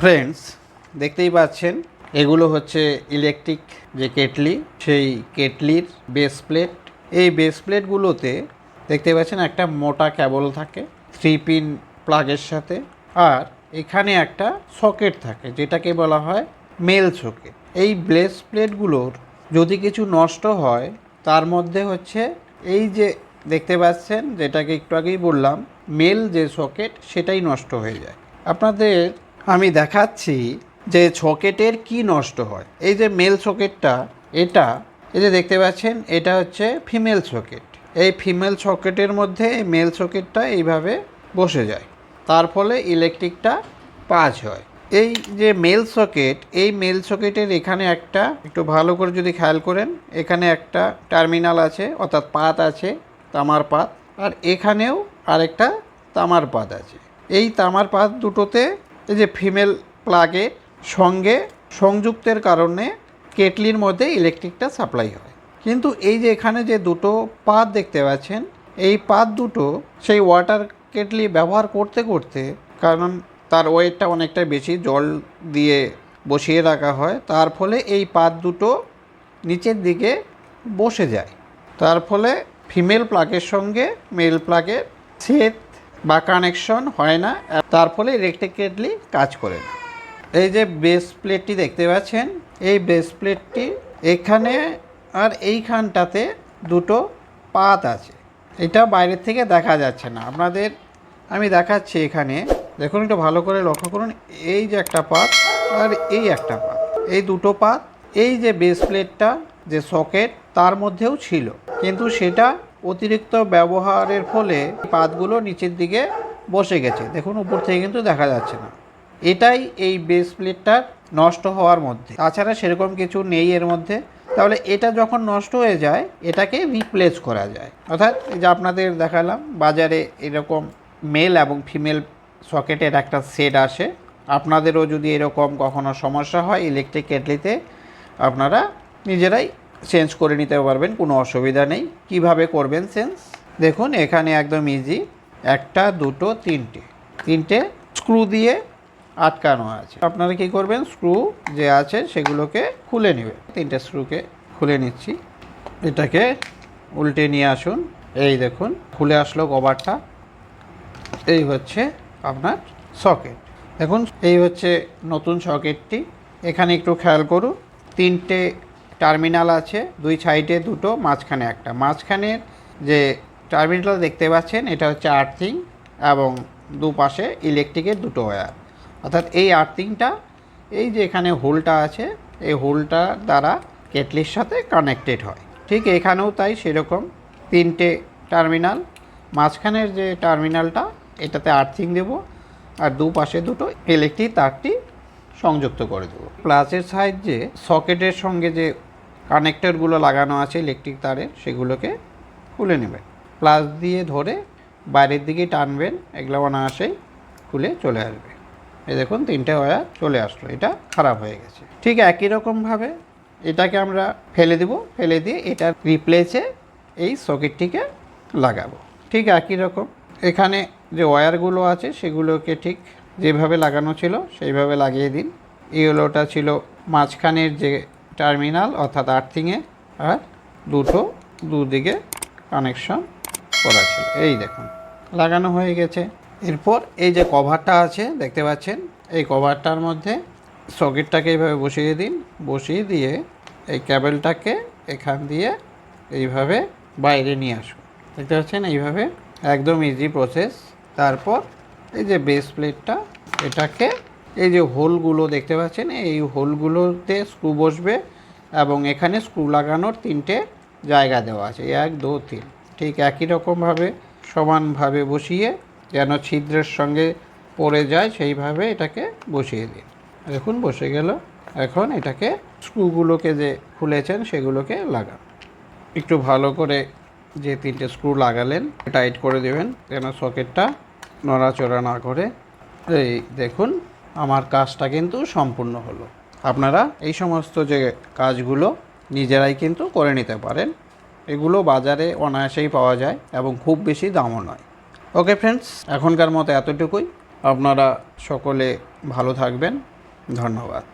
Friends, দেখতেই পাচ্ছেন এগুলো হচ্ছে ইলেকট্রিক যে কেটলি, সেই কেটলির বেস প্লেট। এই বেস প্লেটগুলোতে দেখতে পাচ্ছেন একটা মোটা কেবল থাকে 3 পিন প্লাগের সাথে, আর এখানে একটা সকেট থাকে যেটাকে বলা হয় মেল সকেট। এই বেস প্লেটগুলোর যদি কিছু নষ্ট হয়, তার মধ্যে হচ্ছে এই যে দেখতে পাচ্ছেন, যেটাকে একটু আগেই বললাম মেল যে সকেট, সেটাই নষ্ট হয়ে যায়। আপনাদের আমি দেখাচ্ছি যে সকেটের কি নষ্ট হয়। এই যে মেল সকেটটা, এই যে দেখতে পাচ্ছেন, এটা হচ্ছে ফিমেল সকেট। এই ফিমেল সকেটের মধ্যে মেল সকেটটা এইভাবে বসে যায়, তার ফলে ইলেকট্রিকটা পাস হয়। এই যে মেল সকেট, এই মেল সকেটের এখানে একটা, একটু ভালো করে যদি খেয়াল করেন, এখানে একটা টার্মিনাল আছে, অর্থাৎ পাত আছে, তামার পাত, আর এখানেও আরেকটা তামার পাত আছে। এই তামার পাত দুটোতে এই যে ফিমেল প্লাগের সঙ্গে সংযুক্তের কারণে কেটলির মধ্যে ইলেকট্রিকটা সাপ্লাই হয়। কিন্তু এই যে এখানে যে দুটো পাত দেখতে পাচ্ছেন, এই পাত দুটো সেই ওয়াটার কেটলি ব্যবহার করতে করতে, কারণ তার ওয়েটটা অনেকটা বেশি, জল দিয়ে বসিয়ে রাখা হয়, তার ফলে এই পাত দুটো নিচের দিকে বসে যায়। তার ফলে ফিমেল প্লাগের সঙ্গে মেল প্লাগের সেট বা কানেকশন হয় না, তার ফলে ইলেকট্রিক কেটলি কাজ করে না। এই যে বেস প্লেটটি দেখতে পাচ্ছেন, এই বেস প্লেটটি এখানে আর এইখানটাতে দুটো পাত আছে। এটা বাইরের থেকে দেখা যাচ্ছে না, আপনাদের আমি দেখাচ্ছি। এখানে দেখুন, একটু ভালো করে লক্ষ্য করুন, এই যে একটা পাত আর এই একটা পাত, এই দুটো পাত এই যে বেস প্লেটটা যে সকেট, তার মধ্যেও ছিল, কিন্তু সেটা অতিরিক্ত ব্যবহারের ফলে পাতগুলো নিচের দিকে বসে গেছে। দেখুন, উপর থেকে কিন্তু দেখা যাচ্ছে না। এটাই এই বেস প্লেটটার নষ্ট হওয়ার মধ্যে, তাছাড়া সেরকম কিছু নেই এর মধ্যে। তাহলে এটা যখন নষ্ট হয়ে যায়, এটাকে রিপ্লেস করা যায়। অর্থাৎ এই যে আপনাদের দেখালাম, বাজারে এরকম মেল এবং ফিমেল সকেটের একটা সেট আসে। আপনাদেরও যদি এরকম কখনো সমস্যা হয় ইলেকট্রিক কেটলিতে, আপনারা নিজেরাই চেঞ্জ করে নিতে পারবেন, কোনো অসুবিধা নেই। কিভাবে করবেন চেঞ্জ দেখুন, এখানে একদম ইজি। একটা, দুটো, তিনটে স্ক্রু দিয়ে আটকানো আছে। আপনারা কি করবেন, স্ক্রু যে আছে সেগুলোকে খুলে নেবেন। তিনটে স্ক্রুকে খুলে নিচ্ছি। এটাকে উল্টে নিয়ে আসুন। এই দেখুন, খুলে আসলো কভারটা। এই হচ্ছে আপনার সকেট। দেখুন, এই হচ্ছে নতুন সকেটটি। এখানে একটু খেয়াল করুন, তিনটে টার্মিনাল আছে, দুই সাইডে দুটো, মাঝখানে একটা। মাঝখানের যে টার্মিনাল দেখতে পাচ্ছেন, এটা হচ্ছে আর্থিং, এবং দুপাশে ইলেকট্রিকের দুটো ওয়্যার। অর্থাৎ এই আর্থিংটা, এই যে এখানে হোলটা আছে, এই হোলটা দ্বারা কেটলির সাথে কানেক্টেড হয়। ঠিক এখানেও তাই, সেরকম তিনটে টার্মিনাল। মাঝখানের যে টার্মিনালটা, এটাতে আর্থিং দেব, আর দুপাশে দুটো ইলেকট্রিক তারটি সংযুক্ত করে দেবো। প্লাসের সাহায্যে সকেটের সঙ্গে যে কানেক্টরগুলো লাগানো আছে ইলেকট্রিক তারের, সেগুলোকে খুলে নেবেন। প্লাস দিয়ে ধরে বাইরের দিকে টানবেন, এগুলো অনায়াসেই খুলে চলে আসবে। এই দেখুন, তিনটে ওয়্যার চলে আসলো। এটা খারাপ হয়ে গেছে। ঠিক একই রকমভাবে এটাকে আমরা ফেলে দেব, ফেলে দিয়ে এটার রিপ্লেসে এই সকেটটিকে লাগাবো। ঠিক একই রকম এখানে যে ওয়্যারগুলো আছে, সেগুলোকে ঠিক যেভাবে লাগানো ছিল সেইভাবে লাগিয়ে দিন। ইয়েলোটা ছিল মাঝখানের যে টার্মিনাল, অর্থাৎ আর্থিংয়ে, আর দুদিকে কানেকশন করা ছিল। এই দেখুন, লাগানো হয়ে গেছে। এরপর এই যে কভারটা আছে দেখতে পাচ্ছেন, এই কভারটার মধ্যে সকেটটাকে এইভাবে বসিয়ে দিন। বসিয়ে দিয়ে এই ক্যাবেলটাকে এখান দিয়ে এইভাবে বাইরে নিয়ে আসুন। দেখতে পাচ্ছেন, এইভাবে একদম ইজি প্রসেস। তারপর এই যে বেস প্লেটটা, এটাকে এই যে হোলগুলো দেখতে পাচ্ছেন, এই হোলগুলোতে স্ক্রু বসবে, এবং এখানে স্ক্রু লাগানোর তিনটে জায়গা দেওয়া আছে, 1, 2, 3। ঠিক একই রকমভাবে সমানভাবে বসিয়ে, যেন ছিদ্রের সঙ্গে পড়ে যায় সেইভাবে এটাকে বসিয়ে দিন। দেখুন, বসে গেল। এখন এটাকে স্ক্রুগুলোকে যে খুলেছেন সেগুলোকে লাগান। একটু ভালো করে যে তিনটে স্ক্রু লাগালেন টাইট করে দেবেন, যেন সকেটটা নড়াচড়া না করে। এই দেখুন, আমার কাজটা কিন্তু সম্পূর্ণ হলো। আপনারা এই সমস্ত যে কাজগুলো নিজেরাই কিন্তু করে নিতে পারেন। এগুলো বাজারে অনায়াসেই পাওয়া যায় এবং খুব বেশি দামও নয়। ওকে ফ্রেন্ডস, এখনকার মতো এতটুকুই। আপনারা সকলে ভালো থাকবেন। ধন্যবাদ।